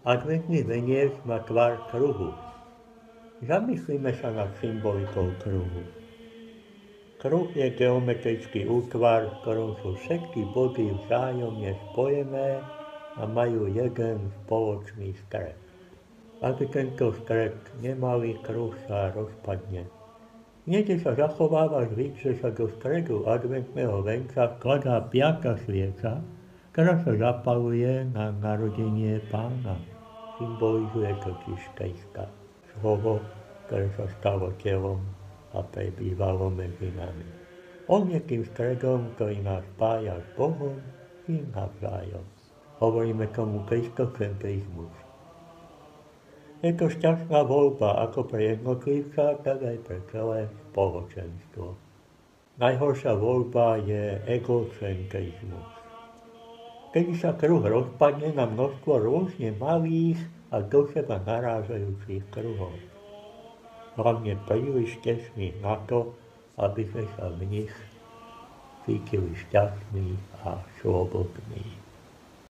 Adventný veniec má tvar kruhu. Zamyslíme sa nad symbolikou kruhu. Kruh je geometrický útvar, v ktorom sú všetky body vzájomne spojené a majú jeden spoločný stred. Ak tento stred nemalý, kruh sa rozpadne. Niekde sa zachováva zvyk, že sa do stredu adventného venca vkladá 5. svieca, ktorá sa zapaluje na narodenie Pána. Symbolizuje totiž Krista, slovo, ktoré sa stalo telom a prebývalo medzi nami. On je tým stredom, ktorý nás spája s Bohom i navzájom. Hovoríme tomu kristocentrizmus. Je to šťastná voľba ako pre jednotlivca, tak aj pre celé spoločenstvo. Najhoršia voľba je egocentrizmus. Kedy sa kruh rozpadne na množstvo rôzne malých a do seba narážajúcich kruhov. Hlavne príliš tesných na to, aby sme sa v nich cítili šťastní a slobodní.